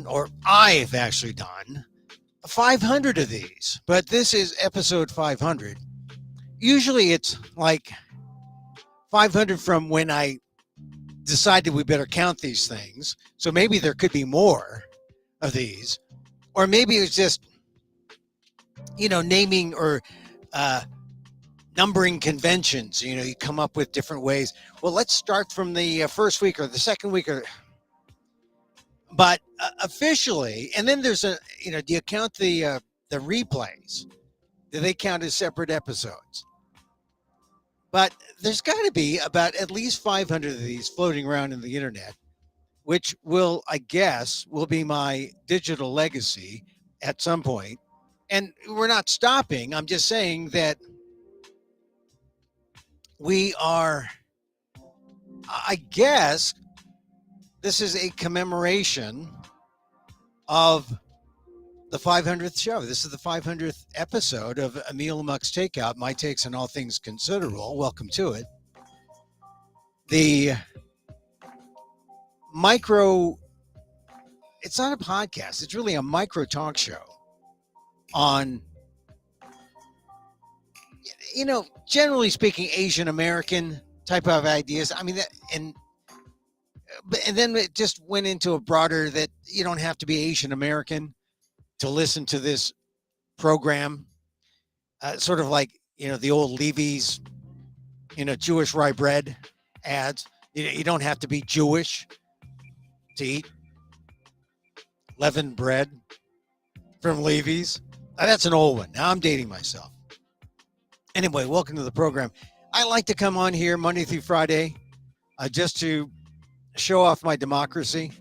done, or I've actually done, 500 of these, but this is episode 500. Usually it's like 500 from when I decided we better count these things. So maybe there could be more of these, or maybe it's just, naming or numbering conventions. You come up with different ways. Well, let's start from the first week or the second week, but officially. And then there's do you count the replays? Do they count as separate episodes? But there's got to be about at least 500 of these floating around in the internet, which will be my digital legacy at some point. And we're not stopping. I'm just saying that we are, I guess, this is a commemoration of the 500th show. This is the 500th episode of Emil Amok's Takeout, my takes on all things considerable. Welcome to it. The it's not a podcast. It's really a micro talk show on, generally speaking, Asian American type of ideas. I mean, and then it just went into a broader that you don't have to be Asian American to listen to this program, sort of like, the old Levy's, Jewish rye bread ads. You don't have to be Jewish to eat leavened bread from Levy's. That's an old one. Now I'm dating myself. Anyway, welcome to the program. I like to come on here Monday through Friday just to show off my democracy.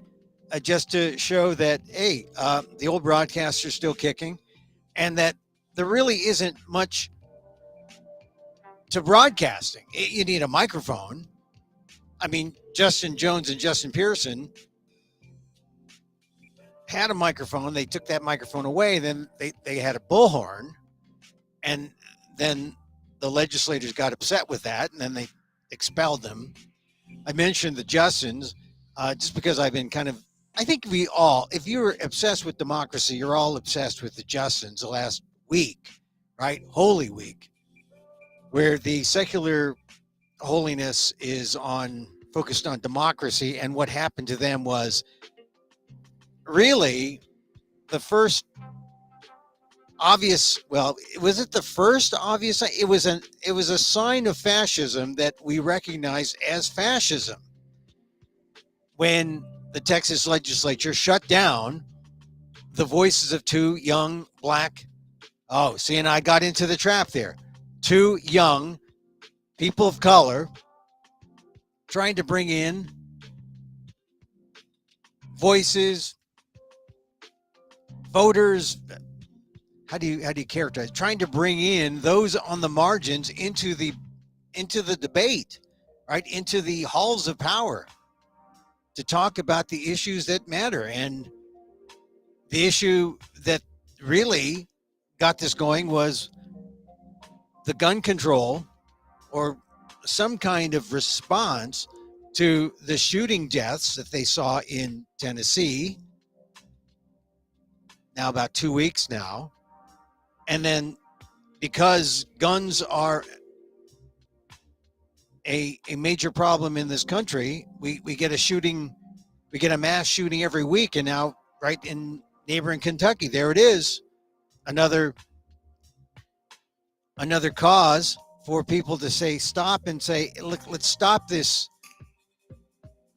Just to show that, hey, the old broadcaster's still kicking, and that there really isn't much to broadcasting. You need a microphone. I mean, Justin Jones and Justin Pearson had a microphone. They took that microphone away. Then they had a bullhorn, and then the legislators got upset with that, and then they expelled them. I mentioned the Justins just because I've been I think we all, if you're obsessed with democracy, you're all obsessed with the Justins the last week, right? Holy Week, where the secular holiness is focused on democracy. And what happened to them was really the first obvious, was it the first obvious? It was a sign of fascism that we recognized as fascism when the Texas legislature shut down the voices of two young black, and I got into the trap there. Two young people of color trying to bring in voices, voters, how do you characterize? Trying to bring in those on the margins into the debate, right? Into the halls of power, to talk about the issues that matter. And the issue that really got this going was the gun control, or some kind of response to the shooting deaths that they saw in Tennessee now about 2 weeks now. And then because guns are a major problem in this country, we get a mass shooting every week. And now right in neighboring Kentucky, there it is, another cause for people to say stop and say, look, let's stop this,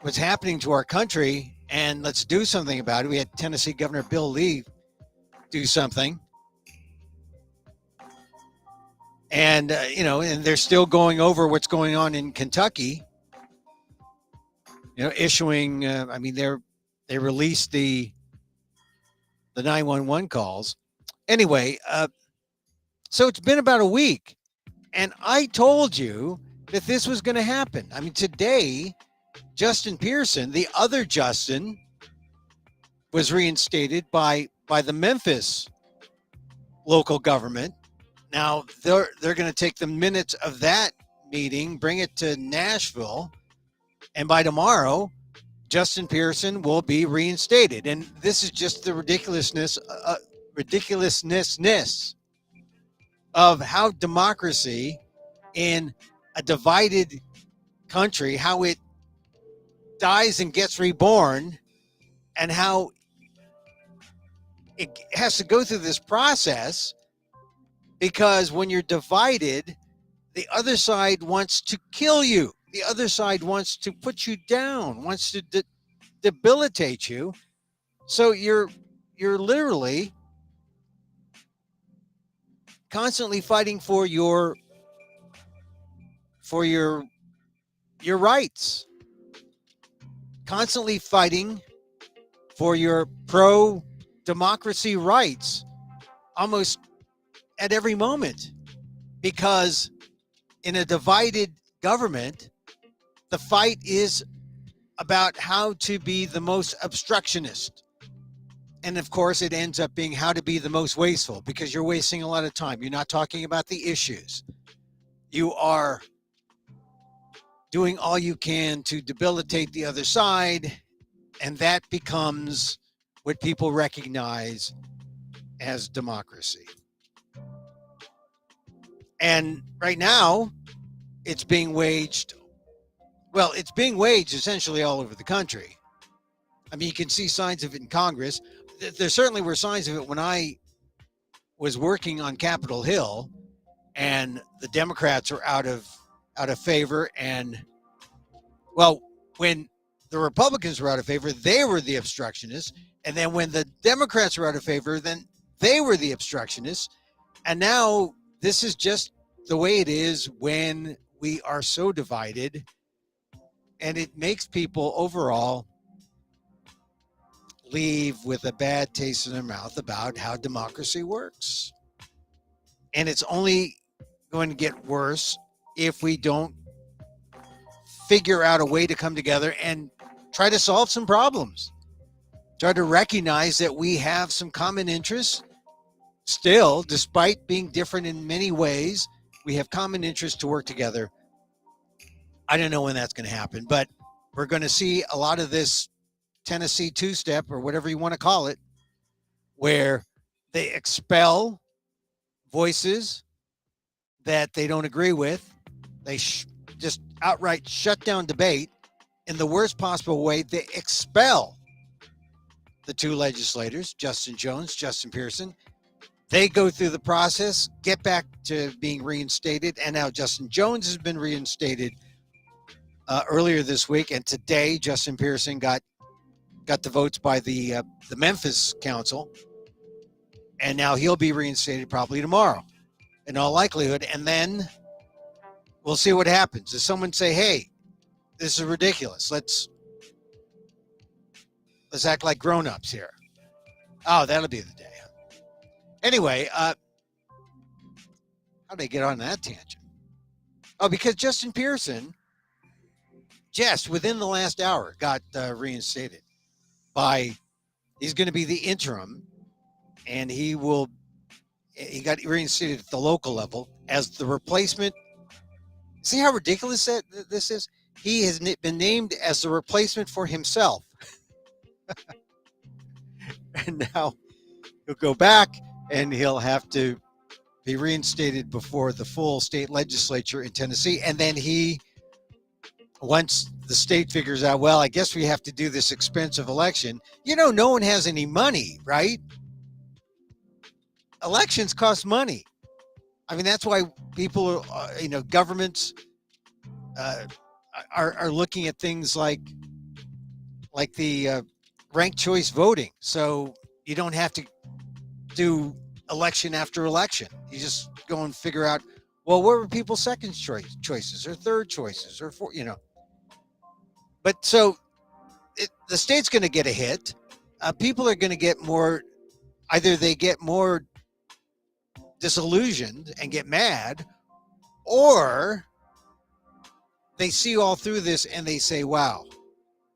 what's happening to our country, and let's do something about it. We had Tennessee Governor Bill Lee do something. And, and they're still going over what's going on in Kentucky, issuing, they released the 911 calls. Anyway, so it's been about a week, and I told you that this was going to happen. I mean, today, Justin Pearson, the other Justin, was reinstated by the Memphis local government. Now they're going to take the minutes of that meeting, bring it to Nashville, and by tomorrow, Justin Pearson will be reinstated. And this is just the ridiculousness of how democracy in a divided country, how it dies and gets reborn, and how it has to go through this process, because when you're divided, the other side wants to kill you. The other side wants to put you down, wants to debilitate you. So you're literally constantly fighting for your rights, constantly fighting for your pro democracy rights almost at every moment, because in a divided government, the fight is about how to be the most obstructionist. And of course, it ends up being how to be the most wasteful, because you're wasting a lot of time. You're not talking about the issues. You are doing all you can to debilitate the other side, and that becomes what people recognize as democracy. And right now, it's being waged essentially all over the country. I mean, you can see signs of it in Congress. There certainly were signs of it when I was working on Capitol Hill, and the Democrats were out of favor. And well, when the Republicans were out of favor, they were the obstructionists. And then when the Democrats were out of favor, then they were the obstructionists. And now this is just the way it is when we are so divided, and it makes people overall leave with a bad taste in their mouth about how democracy works. And it's only going to get worse if we don't figure out a way to come together and try to solve some problems. Try to recognize that we have some common interests still, despite being different in many ways. We have common interests to work together. I don't know when that's going to happen, but we're going to see a lot of this Tennessee two-step, or whatever you want to call it, where they expel voices that they don't agree with. They just outright shut down debate in the worst possible way. They expel the two legislators, Justin Jones, Justin Pearson. They go through the process, get back to being reinstated, and now Justin Jones has been reinstated earlier this week, and today Justin Pearson got the votes by the Memphis Council, and now he'll be reinstated probably tomorrow, in all likelihood. And then we'll see what happens. Does someone say, "Hey, this is ridiculous. Let's act like grown-ups here"? Oh, that'll be the day. Anyway, how did I get on that tangent? Oh, because Justin Pearson, just within the last hour, got reinstated. He's going to be the interim, and he got reinstated at the local level as the replacement. See how ridiculous this is? He has been named as the replacement for himself. And now he'll go back, and he'll have to be reinstated before the full state legislature in Tennessee. And then once the state figures out, well, I guess we have to do this expensive election. No one has any money, right? Elections cost money. I mean, that's why people, governments are looking at things like the ranked choice voting. So you don't have to do election after election. You just go and figure out, well, what were people's second choices or third choices or fourth, But so the state's going to get a hit. People are going to get more, either they get more disillusioned and get mad, or they see all through this and they say, wow,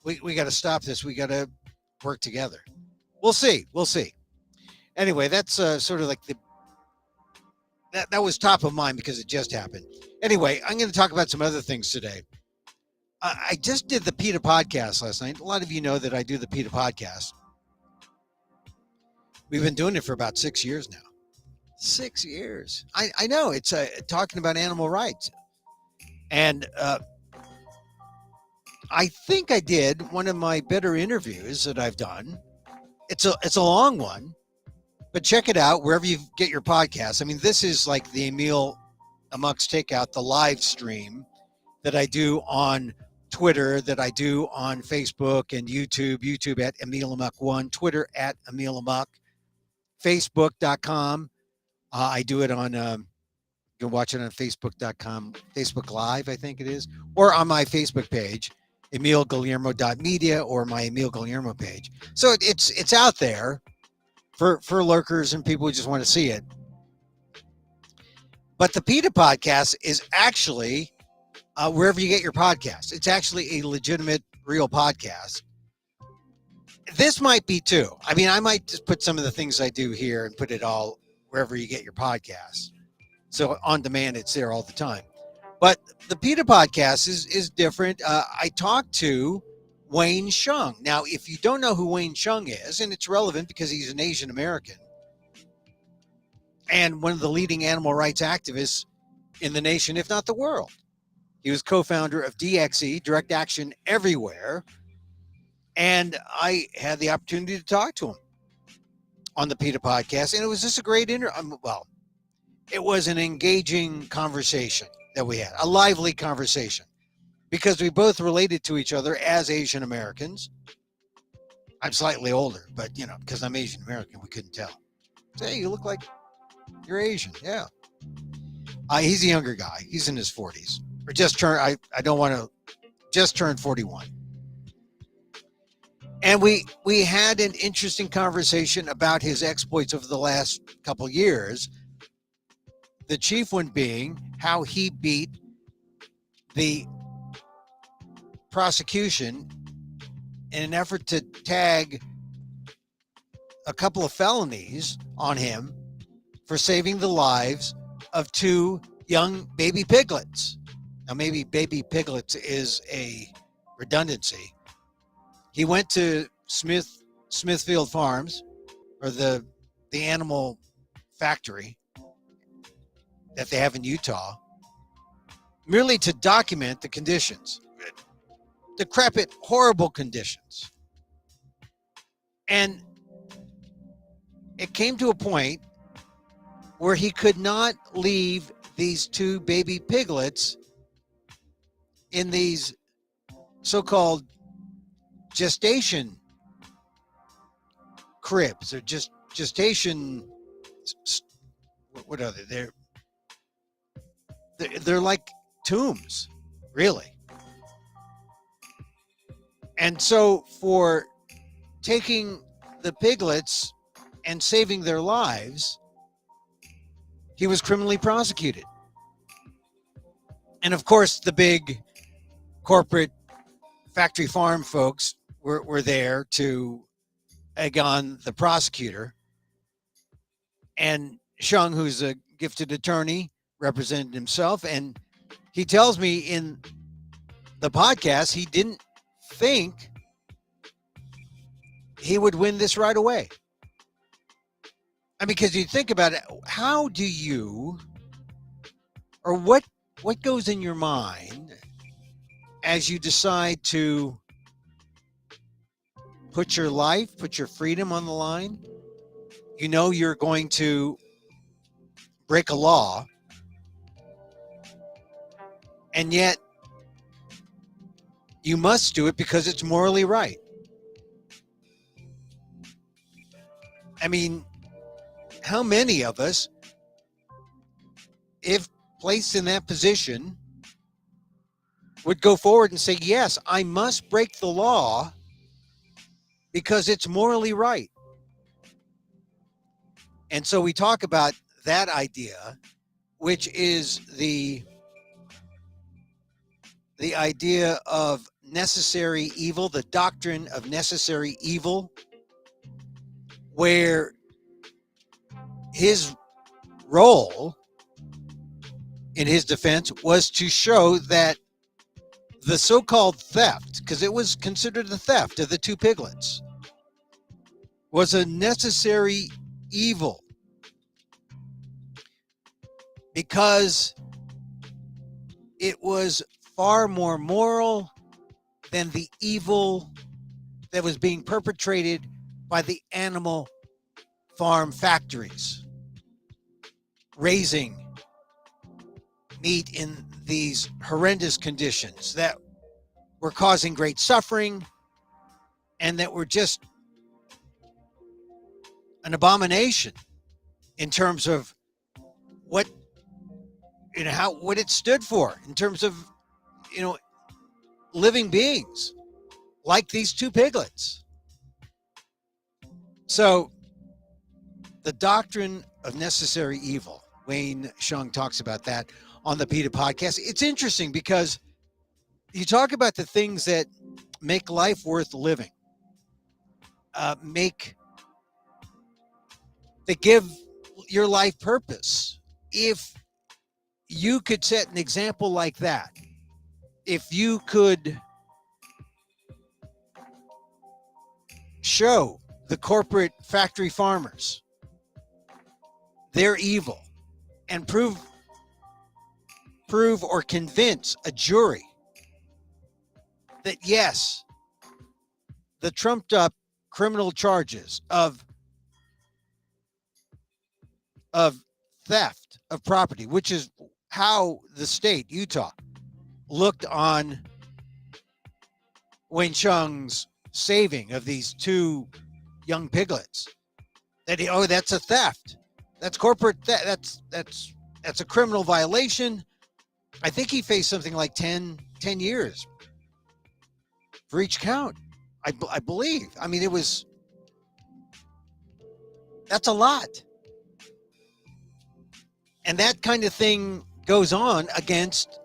we got to stop this. We got to work together. We'll see. Anyway, that's sort of like that was top of mind because it just happened. Anyway, I'm going to talk about some other things today. I just did the PETA podcast last night. A lot of you know that I do the PETA podcast. We've been doing it for about 6 years now. 6 years. I know it's talking about animal rights. And I think I did one of my better interviews that I've done. It's a long one, but check it out wherever you get your podcast. I mean, this is like the Emil Amok's Takeout, the live stream that I do on Twitter, that I do on Facebook and YouTube. YouTube at Emil Amok1, Twitter at Emil Amok, Facebook.com. I do it on, you can watch it on Facebook.com, Facebook Live, I think it is, or on my Facebook page, emilguillermo.media, or my Emil Guillermo page. So it's out there for lurkers and people who just want to see it. But the PETA podcast is actually wherever you get your podcast. It's actually a legitimate, real podcast. This might be too. I mean, I might just put some of the things I do here and put it all wherever you get your podcasts. So on demand, it's there all the time. But the PETA podcast is different. I talked to Wayne Hsiung. Now, if you don't know who Wayne Hsiung is, and it's relevant because he's an Asian American and one of the leading animal rights activists in the nation, if not the world. He was co-founder of DXE, Direct Action Everywhere. And I had the opportunity to talk to him on the PETA podcast. And it was just a great interview. Well, it was an engaging conversation that we had, a lively conversation, because we both related to each other as Asian Americans. I'm slightly older, but, you know, because I'm Asian American, we couldn't tell. Hey, you look like you're Asian. Yeah. He's a younger guy. He's in his 40s. Or just turned, I don't want to, just turned 41. And we had an interesting conversation about his exploits over the last couple of years. The chief one being how he beat the prosecution in an effort to tag a couple of felonies on him for saving the lives of 2 young baby piglets. Now, maybe baby piglets is a redundancy. He went to Smithfield Farms, or the animal factory that they have in Utah, merely to document the conditions. Decrepit, horrible conditions. And it came to a point where he could not leave these 2 baby piglets in these so-called gestation cribs, or just gestation, what are they? They're like tombs, really. And so for taking the piglets and saving their lives, he was criminally prosecuted. And of course, the big corporate factory farm folks were there to egg on the prosecutor. And Hsiung, who's a gifted attorney, represented himself. And he tells me in the podcast he didn't think he would win this right away. I mean, because you think about it, how do you, or what goes in your mind as you decide to put your life, put your freedom on the line? You know you're going to break a law, and yet you must do it because it's morally right. I mean, how many of us, if placed in that position, would go forward and say, yes, I must break the law because it's morally right? And so we talk about that idea, which is the idea of necessary evil, the doctrine of necessary evil, where his role in his defense was to show that the so-called theft, because it was considered a theft of the two piglets, was a necessary evil because it was far more moral than the evil that was being perpetrated by the animal farm factories, raising meat in these horrendous conditions that were causing great suffering and that were just an abomination in terms of what what it stood for in terms of living beings like these two piglets. So the doctrine of necessary evil, Wayne Hsiung talks about that on the PETA podcast. It's interesting because you talk about the things that make life worth living, that give your life purpose. If you could set an example like that, if you could show the corporate factory farmers they're evil and prove or convince a jury that yes, the trumped up criminal charges of theft of property, which is how the state, Utah, looked on Wayne Hsiung's saving of these two young piglets. That's a theft. That's corporate theft. That's a criminal violation. I think he faced something like 10 years for each count. I believe. I mean, that's a lot. And that kind of thing goes on against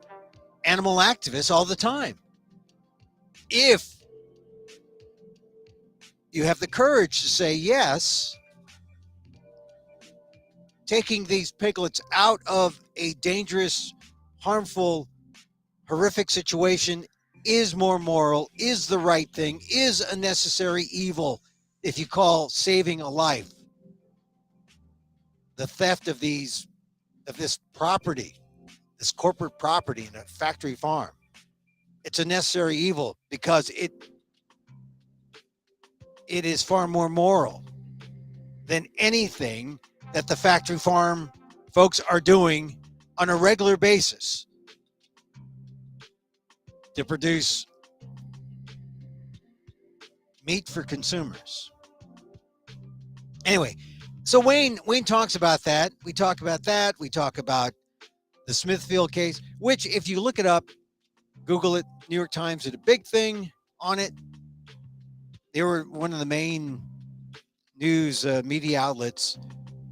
animal activists all the time. If you have the courage to say, yes, taking these piglets out of a dangerous, harmful, horrific situation is more moral, is the right thing, is a necessary evil, if you call saving a life the theft of this property, this corporate property in a factory farm. It's a necessary evil because it is far more moral than anything that the factory farm folks are doing on a regular basis to produce meat for consumers. Anyway, so Wayne talks about that. We talk about that. We talk about the Smithfield case, which if you look it up, Google it, New York Times did a big thing on it. They were one of the main news media outlets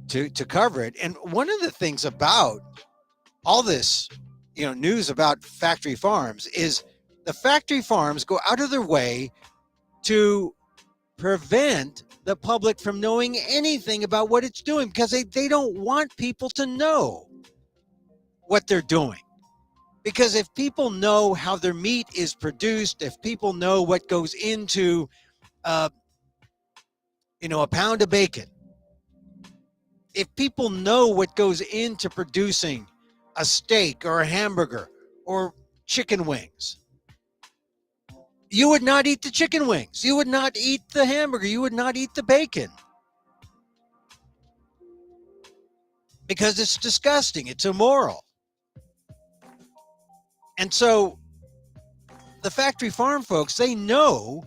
to cover it. And one of the things about all this, news about factory farms is the factory farms go out of their way to prevent the public from knowing anything about what it's doing because they don't want people to know what they're doing. Because if people know how their meat is produced, if people know what goes into a pound of bacon, if people know what goes into producing a steak or a hamburger or chicken wings, you would not eat the chicken wings. You would not eat the hamburger. You would not eat the bacon. Because it's disgusting. It's immoral. And so the factory farm folks, they know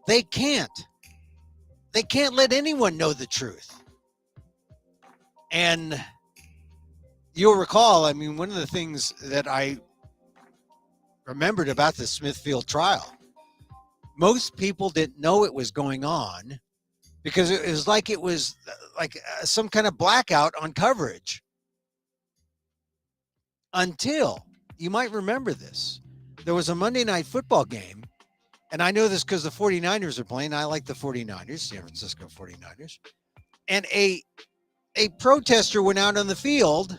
they can't let anyone know the truth. And you'll recall, I mean, one of the things that I remembered about the Smithfield trial, most people didn't know it was going on because it was like some kind of blackout on coverage until, you might remember this, there was a Monday night football game, and I know this because the 49ers are playing. I like the 49ers, San Francisco 49ers. And a protester went out on the field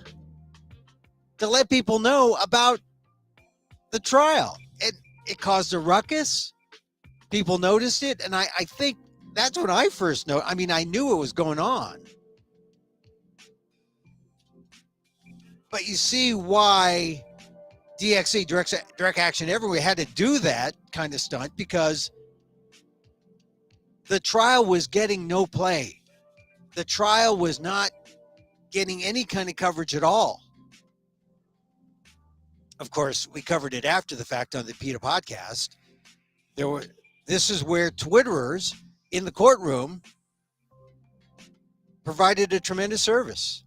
to let people know about the trial. And it caused a ruckus. People noticed it, and I think that's when I first know. I mean, I knew it was going on, but you see why DXE, direct action everywhere, had to do that kind of stunt, because the trial was getting no play. The trial was not getting any kind of coverage at all. Of course, we covered it after the fact on the PETA podcast. This is where Twitterers in the courtroom provided a tremendous service.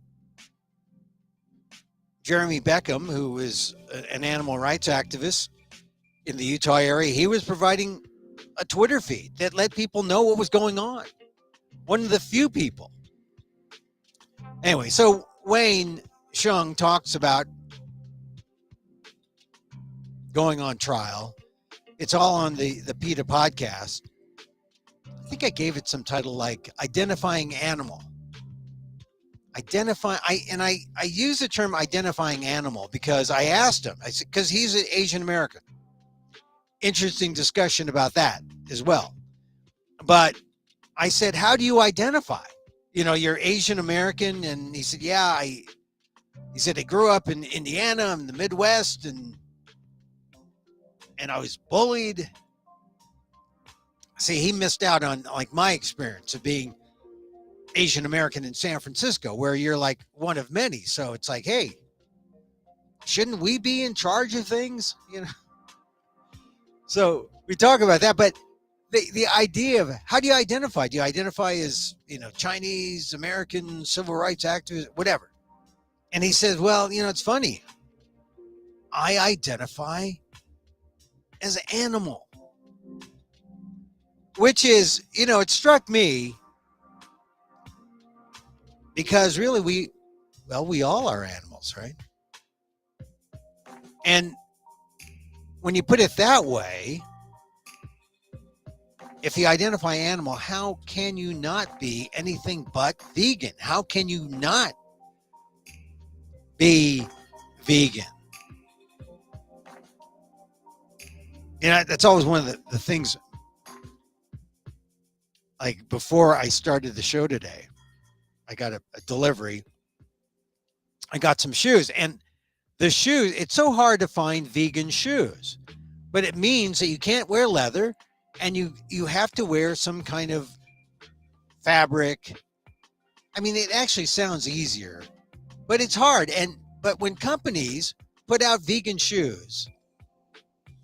Jeremy Beckham, who is an animal rights activist in the Utah area, he was providing a Twitter feed that let people know what was going on. One of the few people. Anyway, so Wayne Hsiung talks about going on trial. It's all on the PETA podcast. I think I gave it some title like Identifying Animal. I use the term identifying animal because I asked him, I said, because he's an Asian American. Interesting discussion about that as well. But I said, how do you identify? You know, you're Asian American. And he said, yeah, he said, I grew up in Indiana in the Midwest, and I was bullied. See, he missed out on like my experience of being Asian American in San Francisco, where you're like one of many. So it's like, hey, shouldn't we be in charge of things? You know? So we talk about that, but the idea of how do you identify? Do you identify as, you know, Chinese, American, civil rights activist, whatever? And he says, well, you know, it's funny. I identify as an animal, which is, you know, it struck me because really we all are animals, right? And when you put it that way, if you identify animal, how can you not be anything but vegan? How can you not be vegan? You know, that's always one of the things, like before I started the show today, I got a delivery. I got some shoes, and the shoes, it's so hard to find vegan shoes, but it means that you can't wear leather, and you have to wear some kind of fabric. I mean, it actually sounds easier, but it's hard. But when companies put out vegan shoes,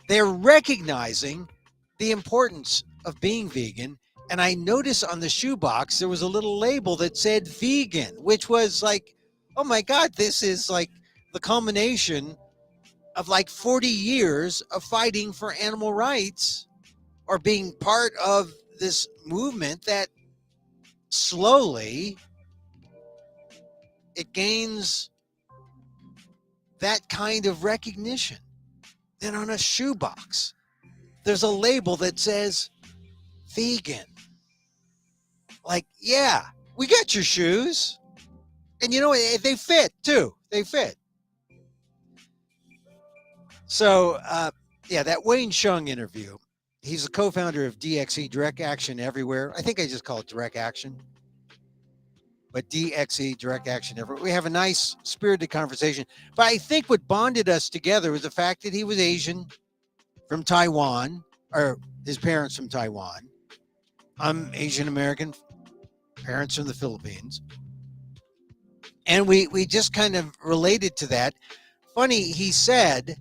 they're recognizing the importance of being vegan. And I noticed on the shoebox, there was a little label that said vegan, which was like, oh my God, this is like the culmination of like 40 years of fighting for animal rights, or being part of this movement that slowly it gains that kind of recognition. Then on a shoebox, there's a label that says vegan. Like, yeah, we got your shoes. And you know, they fit too. They fit. So, yeah, that Wayne Hsiung interview, he's the co-founder of DXE, Direct Action Everywhere. I think I just call it Direct Action. But DXE, Direct Action Everywhere. We have a nice, spirited conversation. But I think what bonded us together was the fact that he was Asian from Taiwan, or his parents from Taiwan. I'm Asian American, parents from the Philippines. And we just kind of related to that. Funny, he said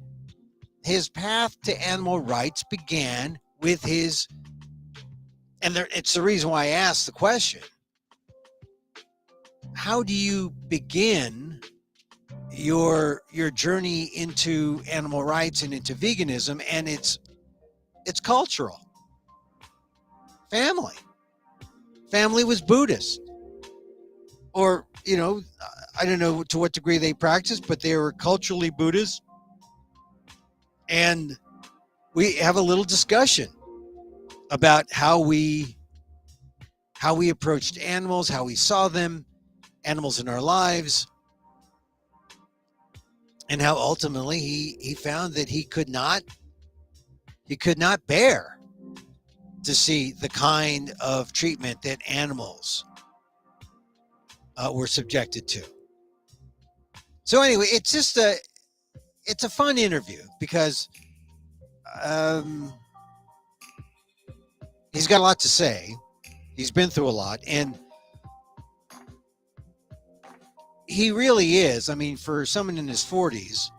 his path to animal rights began with his, and it's the reason why I asked the question, how do you begin your journey into animal rights and into veganism? And it's cultural. Family was Buddhist, or, you know, I don't know to what degree they practiced, but they were culturally Buddhist. And we have a little discussion about how we approached animals, how we saw them, animals in our lives, and how ultimately he found that he could not He could not bear to see the kind of treatment that animals were subjected to. So anyway, it's a fun interview because he's got a lot to say. He's been through a lot, and he really is. I mean, for someone in his 40s,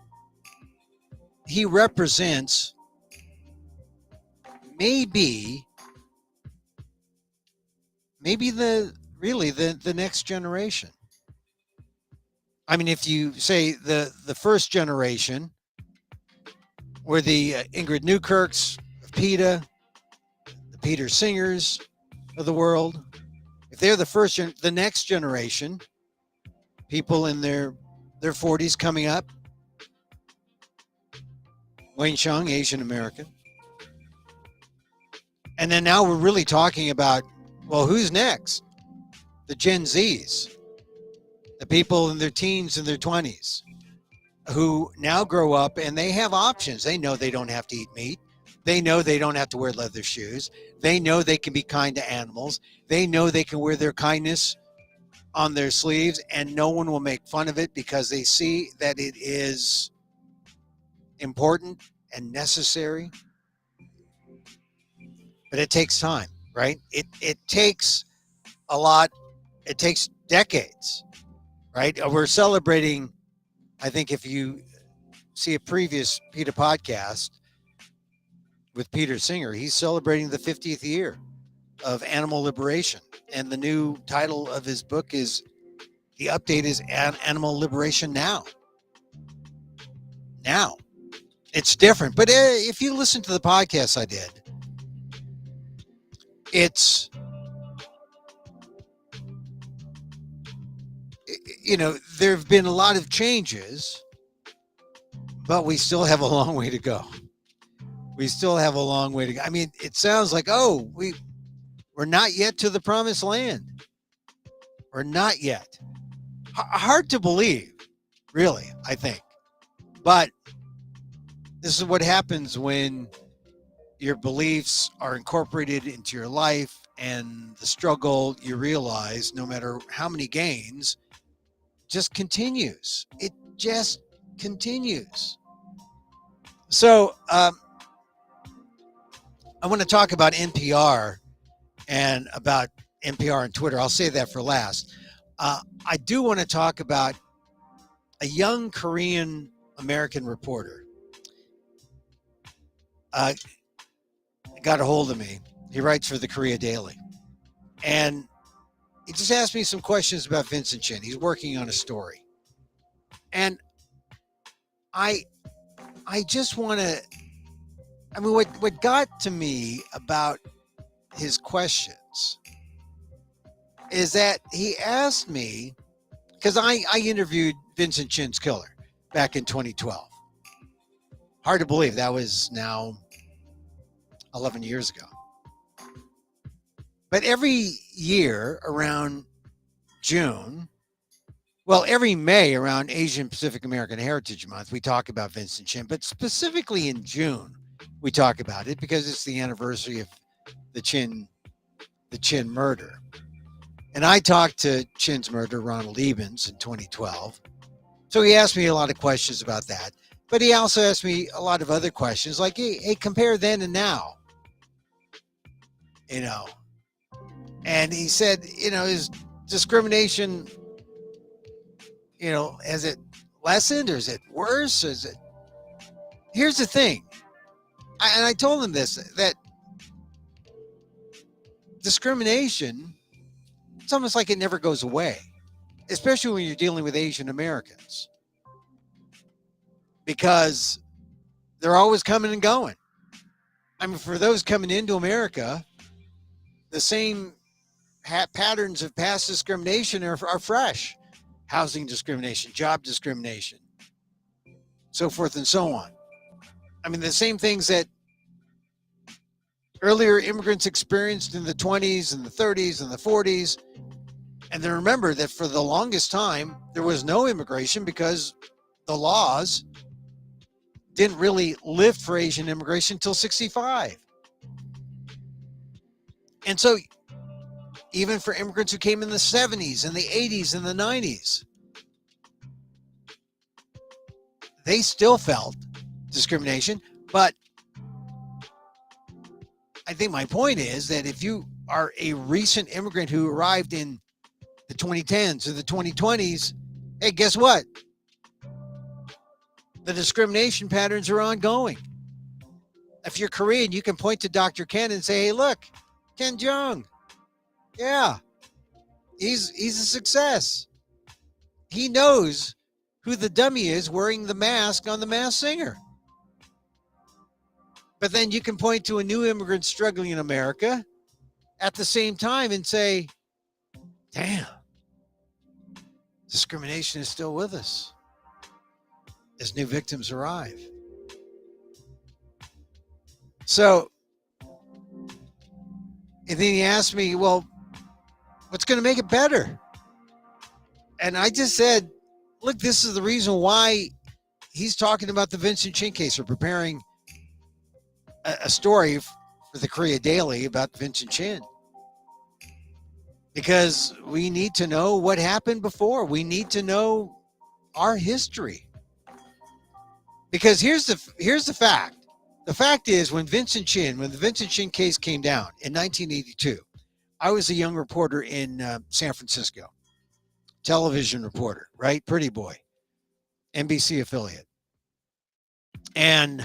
he represents maybe the next generation. I mean, if you say the first generation were the Ingrid Newkirks of PETA, the Peter Singers of the world, if they're the next generation, people in their 40s coming up, Wayne Hsiung, Asian American. And then now we're really talking about, well, who's next? The Gen Zs, the people in their teens and their 20s who now grow up and they have options. They know they don't have to eat meat. They know they don't have to wear leather shoes. They know they can be kind to animals. They know they can wear their kindness on their sleeves and no one will make fun of it because they see that it is important and necessary. But it takes time, right? It takes a lot. It takes decades, right? We're celebrating, I think if you see a previous PETA podcast with Peter Singer, he's celebrating the 50th year of animal liberation. And the new title of his book is, the update is Animal Liberation Now. Now. It's different. But if you listen to the podcast I did, it's, there have been a lot of changes, but we still have a long way to go. We still have a long way to go. I mean, it sounds like, we're not yet to the promised land. We're not yet. Hard to believe, really, I think. But this is what happens when your beliefs are incorporated into your life and the struggle, you realize, no matter how many gains, just continues. It just continues. So I want to talk about NPR and about NPR and Twitter. I'll save that for last. I do want to talk about a young Korean American reporter. Got a hold of me. He writes for the Korea Daily. And he just asked me some questions about Vincent Chin. He's working on a story. And I just want to, what got to me about his questions is that he asked me, because I interviewed Vincent Chin's killer back in 2012. Hard to believe that was now 11 years ago. But every year around June, every May around Asian Pacific American Heritage Month, we talk about Vincent Chin, but specifically in June, we talk about it because it's the anniversary of the Chin murder. And I talked to Chin's murderer, Ronald Ebens, in 2012. So he asked me a lot of questions about that. But he also asked me a lot of other questions like, hey, compare then and now. And he said, is discrimination, has it lessened or is it worse? Here's the thing. I told him this, that discrimination, it's almost like it never goes away, especially when you're dealing with Asian Americans, because they're always coming and going. I mean, for those coming into America, the same patterns of past discrimination are fresh. Housing discrimination, job discrimination, so forth and so on. I mean, the same things that earlier immigrants experienced in the 20s and the 30s and the 40s. And then remember that for the longest time, there was no immigration because the laws didn't really lift for Asian immigration until 65. And so even for immigrants who came in the 70s and the 80s and the 90s, they still felt discrimination. But I think my point is that if you are a recent immigrant who arrived in the 2010s or the 2020s, hey, guess what? The discrimination patterns are ongoing. If you're Korean, you can point to Dr. Ken and say, hey, look, Ken Jeong. Yeah, he's a success. He knows who the dummy is wearing the mask on The Masked Singer. But then you can point to a new immigrant struggling in America at the same time and say, damn, discrimination is still with us as new victims arrive. So, and then he asked me, well, what's going to make it better? And I just said, look, this is the reason why he's talking about the Vincent Chin case. We're preparing a story for the Korea Daily about Vincent Chin. Because we need to know what happened before. We need to know our history. Because here's the fact. The fact is, when the Vincent Chin case came down in 1982, I was a young reporter in San Francisco, television reporter, right? Pretty boy, NBC affiliate. And,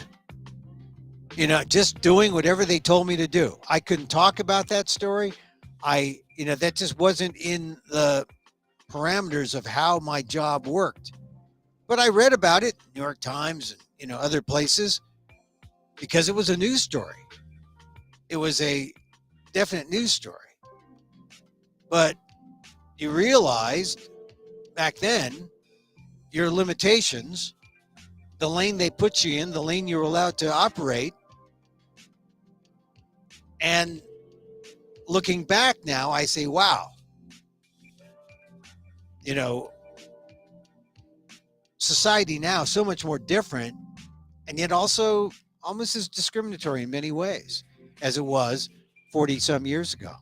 just doing whatever they told me to do. I couldn't talk about that story. That just wasn't in the parameters of how my job worked. But I read about it, New York Times and, other places, because it was a news story. It was a definite news story. But you realized back then your limitations, the lane they put you in, the lane you were allowed to operate. And looking back now, I say, wow, society now so much more different, and yet also almost as discriminatory in many ways as it was 40 some years ago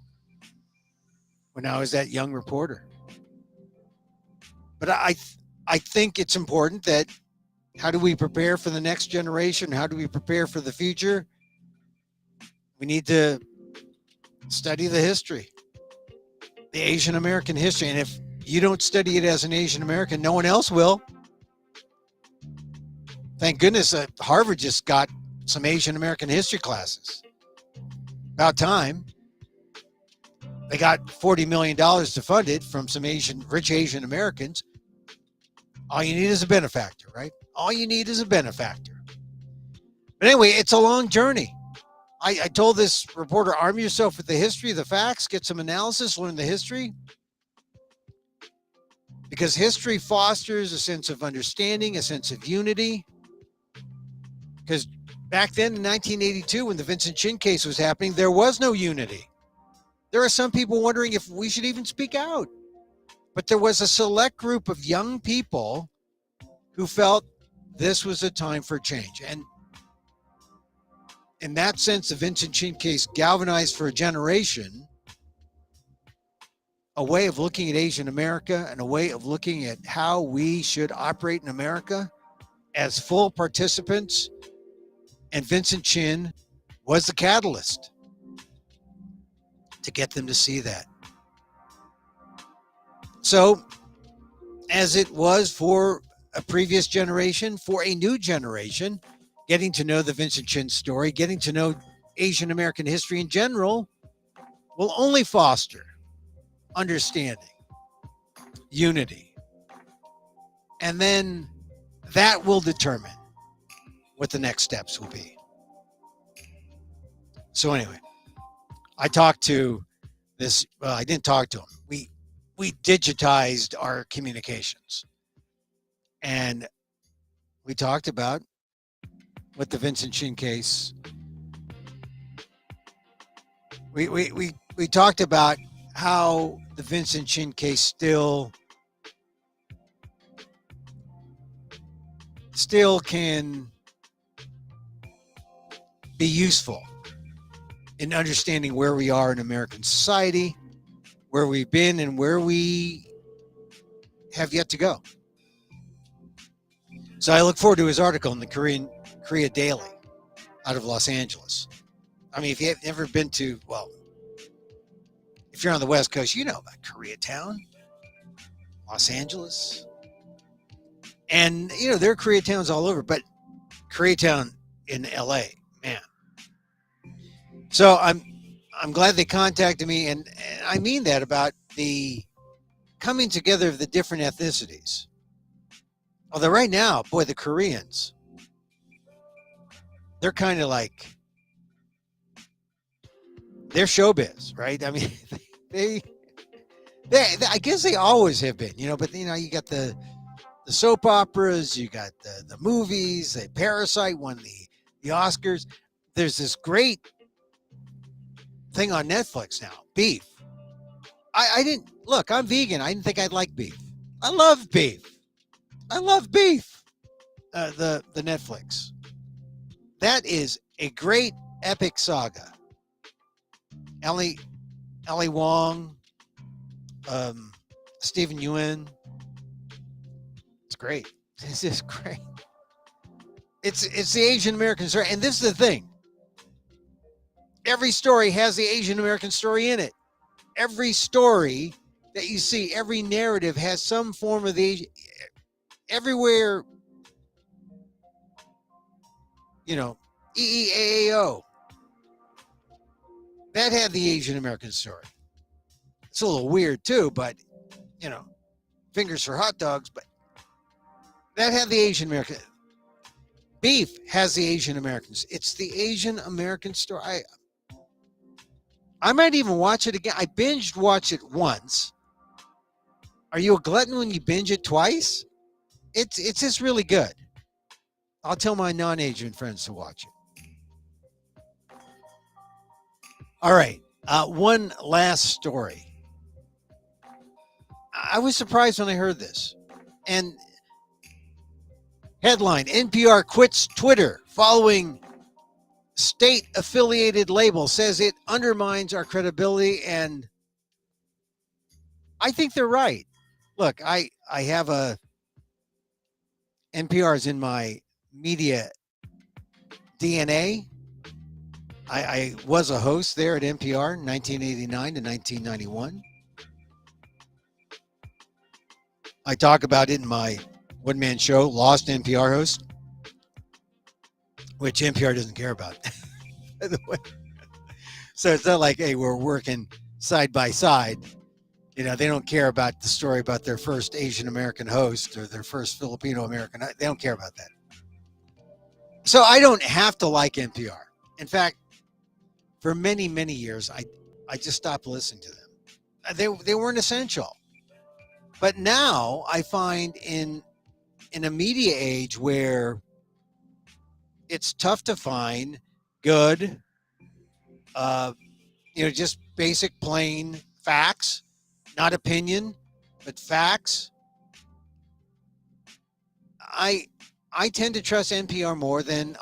when I was that young reporter. But I think it's important that how do we prepare for the next generation? How do we prepare for the future? We need to study the history, the Asian American history. And if you don't study it as an Asian American, no one else will. Thank goodness Harvard just got some Asian American history classes. About time. They got $40 million to fund it from some rich Asian Americans. All you need is a benefactor, right? All you need is a benefactor. But anyway, it's a long journey. I told this reporter, arm yourself with the history, the facts, get some analysis, learn the history. Because history fosters a sense of understanding, a sense of unity. Because back then in 1982, when the Vincent Chin case was happening, there was no unity. There are some people wondering if we should even speak out. But there was a select group of young people who felt this was a time for change. And in that sense, the Vincent Chin case galvanized for a generation a way of looking at Asian America and a way of looking at how we should operate in America as full participants. And Vincent Chin was the catalyst to get them to see that. So, as it was for a previous generation, for a new generation, getting to know the Vincent Chin story, getting to know Asian American history in general, will only foster understanding, unity. And then that will determine what the next steps will be. So anyway, I talked to this, well, I didn't talk to him. We digitized our communications. And we talked about what the Vincent Chin case. We talked about how the Vincent Chin case still can be useful in understanding where we are in American society, where we've been, and where we have yet to go. So I look forward to his article in the Korea Daily out of Los Angeles. I mean, if you've never been to, well, if you're on the West Coast, you know about Koreatown, Los Angeles. And, you know, there are Koreatowns all over, but Koreatown in LA, man. So I'm glad they contacted me, and I mean that about the coming together of the different ethnicities. Although right now, boy, the Koreans, they're kind of like, they're showbiz, right? I mean, they I guess they always have been, you know, but, you know, you got the soap operas, you got the movies, Parasite won the Oscars. There's this great thing on Netflix now, beef. I didn't, look, I'm vegan. I didn't think I'd like beef. I love beef. The Netflix. That is a great epic saga. Ali Wong, Stephen Yuen. It's great. This is great. It's the Asian American story, and this is the thing. Every story has the Asian American story in it. Every story that you see, every narrative has some form of the Asian. Everywhere, you know, EEAAO, that had the Asian American story. It's a little weird too, but, you know, fingers for hot dogs, but that had the Asian American. Beef has the Asian Americans. It's the Asian American story. I might even watch it again. I binged watch it once. Are you a glutton when you binge it twice? It's just really good. I'll tell my non-Asian friends to watch it. All right. One last story. I was surprised when I heard this. And headline, NPR quits Twitter following state-affiliated label, says it undermines our credibility, and I think they're right. Look, I have NPR's in my media DNA. I was a host there at NPR in 1989 to 1991. I talk about it in my one-man show, Lost NPR Host, which NPR doesn't care about, by the way. So it's not like, hey, we're working side by side. You know, they don't care about the story about their first Asian American host or their first Filipino American. They don't care about that. So I don't have to like NPR. In fact, for many, many years, I just stopped listening to them. They weren't essential. But now I find in a media age where it's tough to find good, just basic, plain facts, not opinion, but facts. I tend to trust NPR more than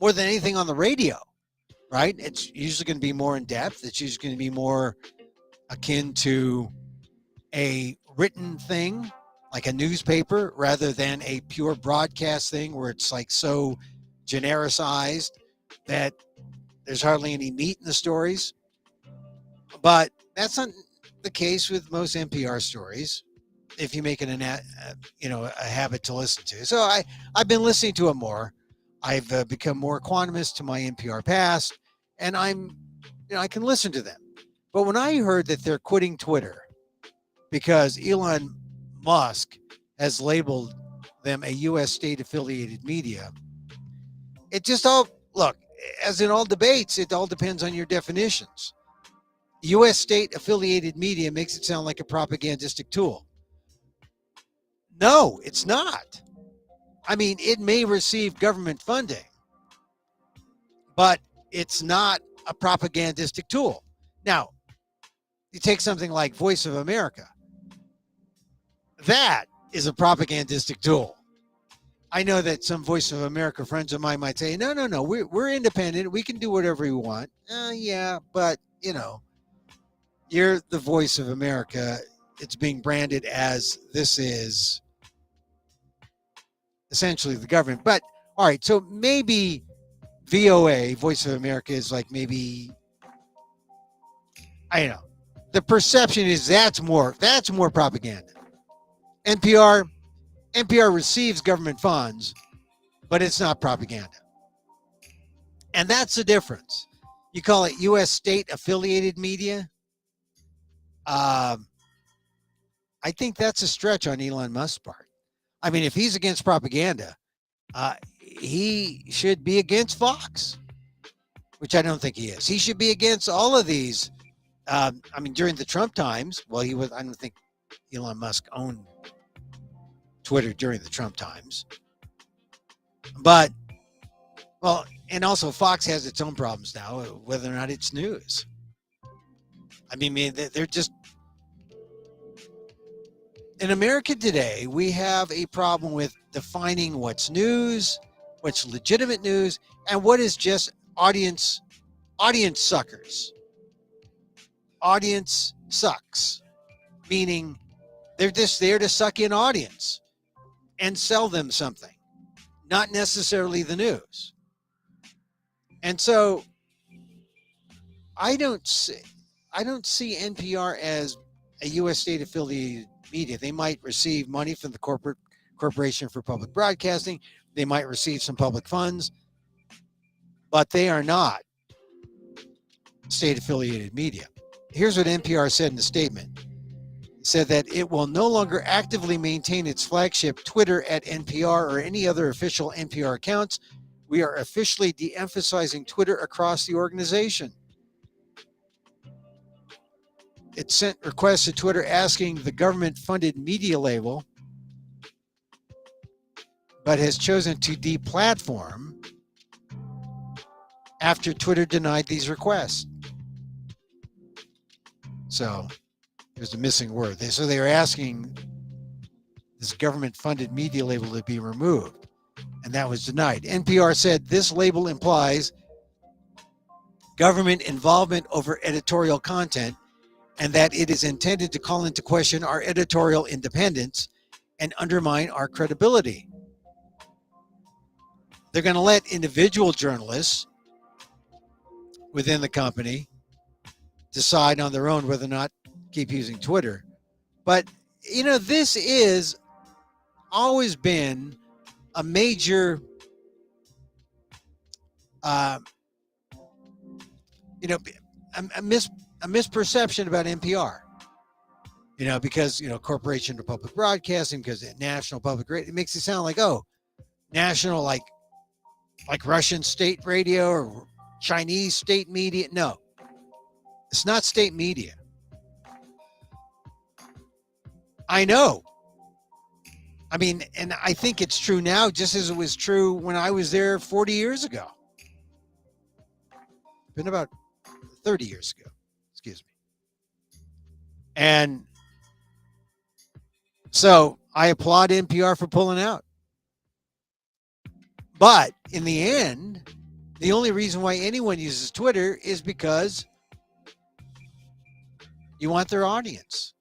more than anything on the radio, right? It's usually going to be more in depth. It's usually going to be more akin to a written thing, like a newspaper, rather than a pure broadcast thing where it's like so genericized that there's hardly any meat in the stories. But that's not the case with most NPR stories, if you make it a habit to listen to. So I've been listening to it more. I've become more equanimous to my NPR past, and I can listen to them. But when I heard that they're quitting Twitter because Elon Musk has labeled them a U.S. state-affiliated media, it just look, as in all debates, it all depends on your definitions. U.S. state-affiliated media makes it sound like a propagandistic tool. No, it's not. I mean, it may receive government funding, but it's not a propagandistic tool. Now, you take something like Voice of America. That is a propagandistic tool. I know that some Voice of America friends of mine might say, no, we're independent. We can do whatever we want. Yeah, but, you're the Voice of America. It's being branded as this is essentially the government. But, all right, so maybe VOA, Voice of America, is like maybe, I don't know. The perception is that's more propaganda. NPR receives government funds, but it's not propaganda. And that's the difference. You call it U.S. state affiliated media. I think that's a stretch on Elon Musk's part. I mean, if he's against propaganda, he should be against Fox, which I don't think he is. He should be against all of these. I mean, during the Trump times, well, he was. I don't think Elon Musk owned Twitter during the Trump times, but well, and also Fox has its own problems now, whether or not it's news. I mean, they're just in America today. We have a problem with defining what's news, what's legitimate news, and what is just audience suckers. Audience sucks, meaning they're just there to suck in audience and sell them something, not necessarily the news. And so I don't see NPR as a U.S. state affiliated media. They might receive money from the Corporation for Public Broadcasting. They might receive some public funds, but they are not state affiliated media. Here's what NPR said in the statement. It said that it will no longer actively maintain its flagship Twitter at NPR or any other official NPR accounts. We are officially de-emphasizing Twitter across the organization. It sent requests to Twitter asking the government-funded media label, but has chosen to deplatform after Twitter denied these requests. So there's a missing word. So they are asking this government-funded media label to be removed, and that was denied. NPR said this label implies government involvement over editorial content and that it is intended to call into question our editorial independence and undermine our credibility. They're going to let individual journalists within the company decide on their own whether or not to keep using Twitter. But, this is always been a major, a misperception about NPR, because, Corporation for Public Broadcasting, because National Public Radio, it makes it sound like, national, like Russian state radio or Chinese state media. No, it's not state media. I know. I mean, and I think it's true now, just as it was true when I was there 40 years ago. Been about 30 years ago, excuse me. And so I applaud NPR for pulling out. But in the end, the only reason why anyone uses Twitter is because you want their audience.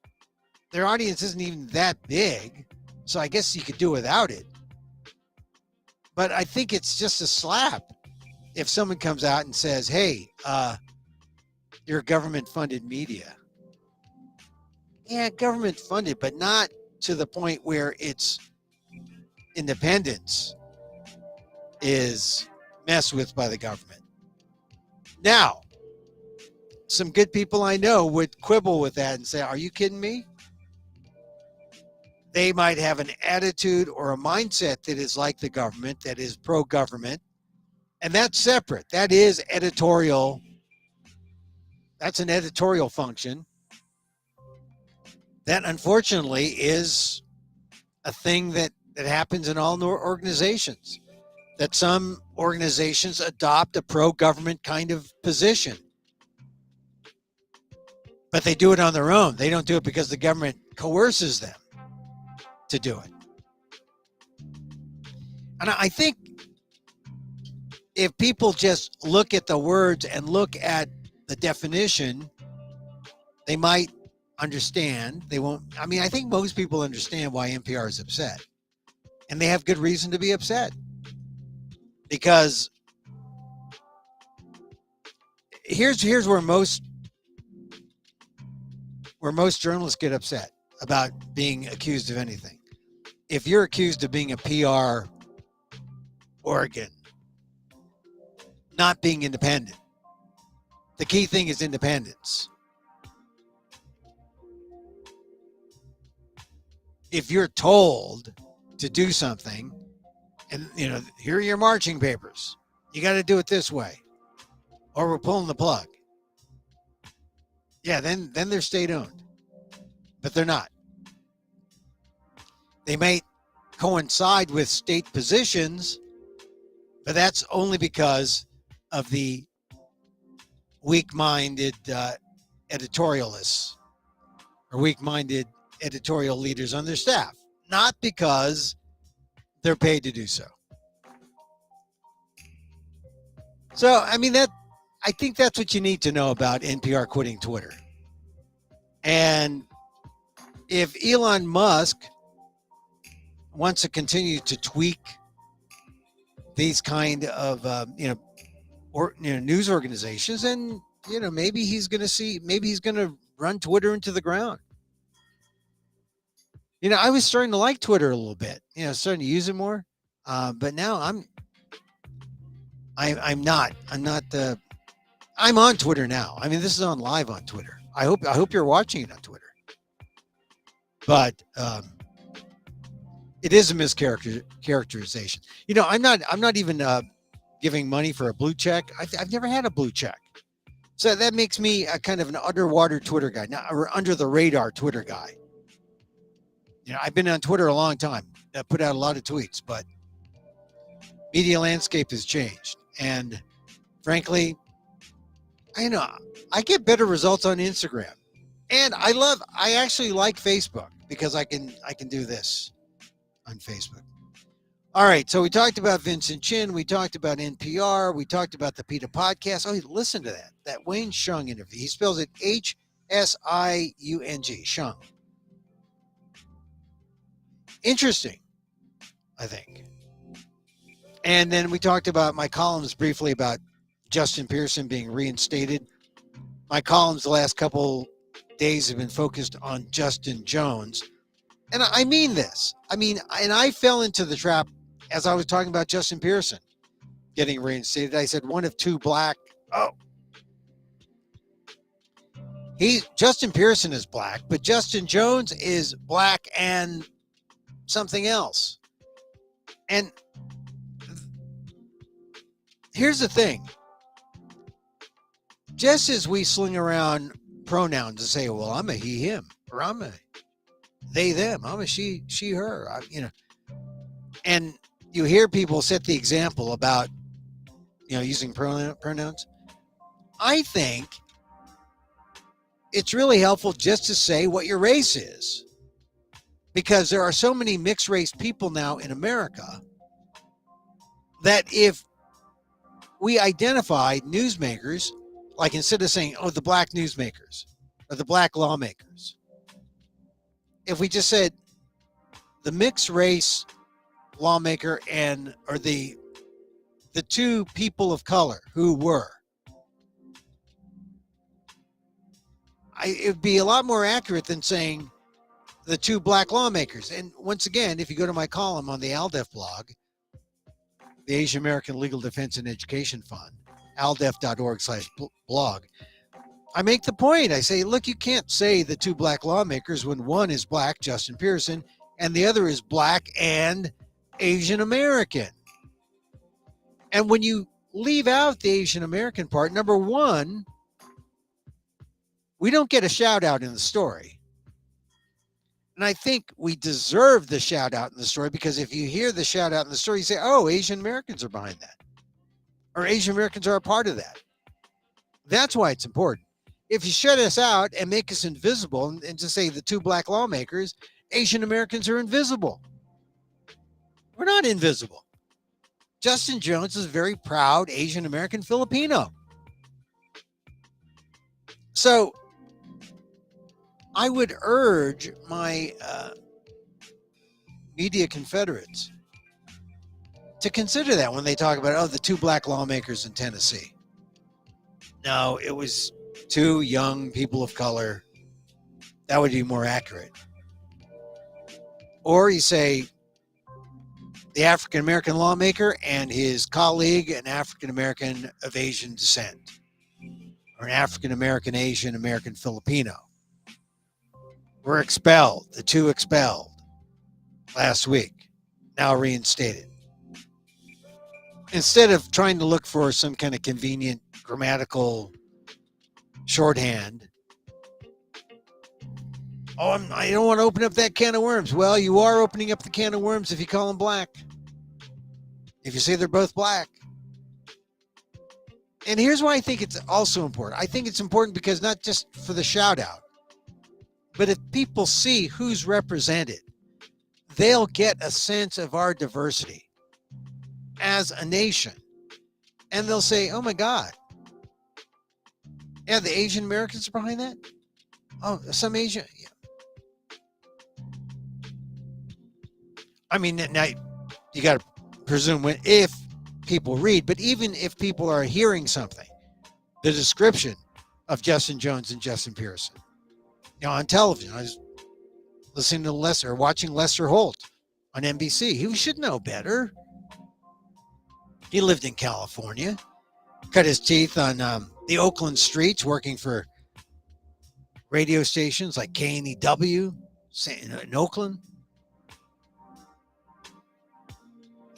Their audience isn't even that big, so I guess you could do without it. But I think it's just a slap if someone comes out and says, hey, you're government-funded media. Yeah, government-funded, but not to the point where its independence is messed with by the government. Now, some good people I know would quibble with that and say, are you kidding me? They might have an attitude or a mindset that is like the government, that is pro-government, and that's separate. That is editorial. That's an editorial function. That, unfortunately, is a thing that happens in all organizations, that some organizations adopt a pro-government kind of position. But they do it on their own. They don't do it because the government coerces them to do it. And I think if people just look at the words and look at the definition, they might understand. They won't. I mean, I think most people understand why NPR is upset, and they have good reason to be upset, because here's where most journalists get upset about being accused of anything. If you're accused of being a PR organ, not being independent, the key thing is independence. If you're told to do something, and here are your marching papers, you got to do it this way, or we're pulling the plug. Yeah, then they're state owned, but they're not. They may coincide with state positions, but that's only because of the weak-minded editorialists or weak-minded editorial leaders on their staff, not because they're paid to do so. So, I mean, I think that's what you need to know about NPR quitting Twitter. And if Elon Musk wants to continue to tweak these kind of news organizations, and maybe he's going to run Twitter into the ground. I was starting to like Twitter a little bit, starting to use it more, but now I'm not I'm on Twitter now. I mean, this is on live on Twitter. I hope you're watching it on Twitter, but it is a mischaracterization. I'm not even giving money for a blue check. I've never had a blue check, so that makes me a kind of an underwater Twitter guy, now, or under the radar Twitter guy. I've been on Twitter a long time. I put out a lot of tweets, but media landscape has changed, and frankly, I get better results on Instagram, and I actually like Facebook because I can do this on Facebook. All right, so we talked about Vincent Chin, we talked about NPR, we talked about the PETA podcast. Oh, listen to that Wayne Hsiung interview. He spells it Hsiung, Hsiung. Interesting, I think. And then we talked about my columns briefly about Justin Pearson being reinstated. My columns the last couple days have been focused on Justin Jones. And I mean this. And I fell into the trap as I was talking about Justin Pearson getting reinstated. I said one of two black. Oh. Justin Pearson is black, but Justin Jones is black and something else. And here's the thing. Just as we sling around pronouns and say, well, I'm a he, him, or I'm a they, them, I'm a she, her, and you hear people set the example about, using pronouns. I think it's really helpful just to say what your race is, because there are so many mixed race people now in America that if we identify newsmakers, like instead of saying, the black newsmakers or the black lawmakers, if we just said the mixed race lawmaker or the two people of color who were, it would be a lot more accurate than saying the two black lawmakers. And once again, if you go to my column on the ALDEF blog, the Asian American Legal Defense and Education Fund, aldef.org/blog, I make the point. I say, look, you can't say the two black lawmakers when one is black, Justin Pearson, and the other is black and Asian American. And when you leave out the Asian American part, number one, we don't get a shout out in the story. And I think we deserve the shout out in the story, because if you hear the shout out in the story, you say, Asian Americans are behind that, or Asian Americans are a part of that. That's why it's important. If you shut us out and make us invisible and just say the two black lawmakers, Asian Americans are invisible. We're not invisible. Justin Jones is a very proud Asian American Filipino. So I would urge my media confederates to consider that when they talk about, the two black lawmakers in Tennessee. No, it was two young people of color. That would be more accurate. Or you say the African American lawmaker and his colleague, an African American of Asian descent, or an African American Asian American Filipino, were expelled. The two expelled last week, now reinstated. Instead of trying to look for some kind of convenient grammatical shorthand, I don't want to open up that can of worms. Well, you are opening up the can of worms if you call them black. If you say they're both black. And here's why I think it's also important. I think it's important because not just for the shout out, but if people see who's represented, they'll get a sense of our diversity as a nation. And they'll say, oh my God. Yeah, the Asian Americans are behind that? Oh, some Asian. Yeah. I mean, now you got to presume if people read, but even if people are hearing something, the description of Justin Jones and Justin Pearson, on television, I was listening to watching Lester Holt on NBC. He should know better. He lived in California, cut his teeth on the Oakland streets, working for radio stations like KNEW in Oakland.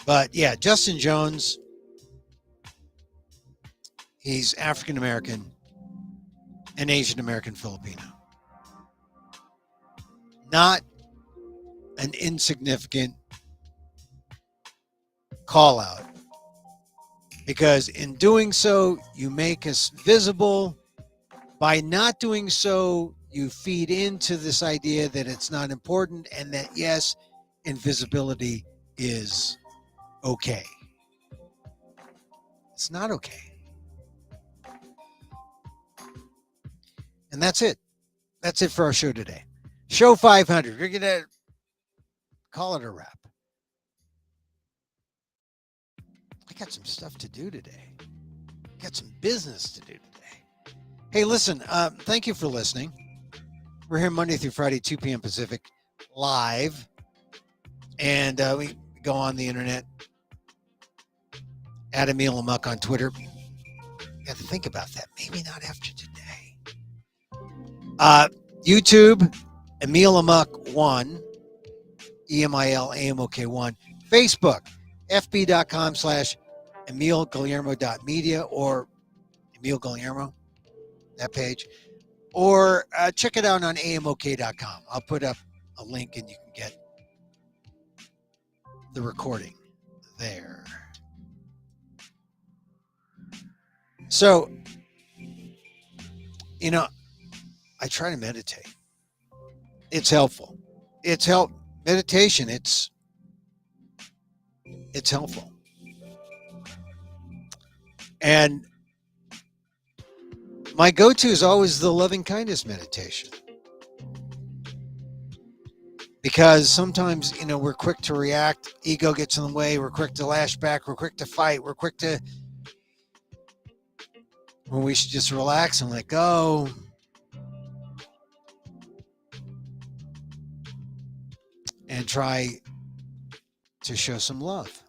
But yeah, Justin Jones, he's African American and Asian American Filipino. Not an insignificant call out, because in doing so, you make us visible. By not doing so, you feed into this idea that it's not important and that, yes, invisibility is okay. It's not okay. And that's it. That's it for our show today. Show 500. We're going to call it a wrap. I got some stuff to do today. Got some business to do today. Hey, listen, thank you for listening. We're here Monday through Friday, 2 p.m. Pacific, live. And we go on the internet at Emil Amok on Twitter. Got to think about that. Maybe not after today. YouTube, Emil Amok 1, EMILAMOK1. Facebook, fb.com/EmilGuillermo.media or Emil Guillermo, that page. Or check it out on amok.com. I'll put up a link and you can get the recording there. So, I try to meditate. It's helpful. Meditation, it's helpful. And my go-to is always the loving kindness meditation. Because sometimes, we're quick to react. Ego gets in the way. We're quick to lash back. We're quick to fight. We're quick to, when we should just relax and let go. And try to show some love.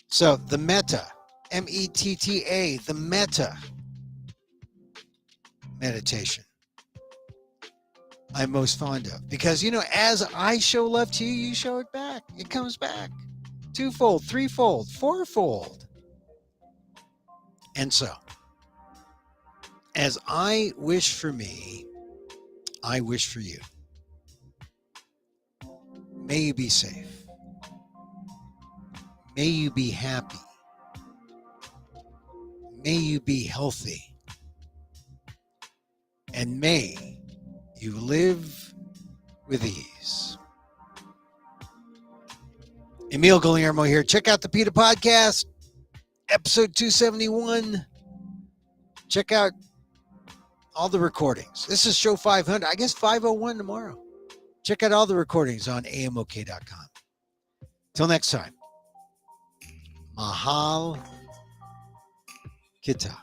So the metta, METTA, the metta meditation, I'm most fond of. Because, as I show love to you, you show it back. It comes back. Twofold, threefold, fourfold. And so, as I wish for me, I wish for you. May you be safe. May you be happy. May you be healthy. And may you live with ease. Emil Guillermo here. Check out the PETA podcast, episode 271. Check out all the recordings. This is show 500. I guess 501 tomorrow. Check out all the recordings on amok.com. Till next time. Mahal Kita.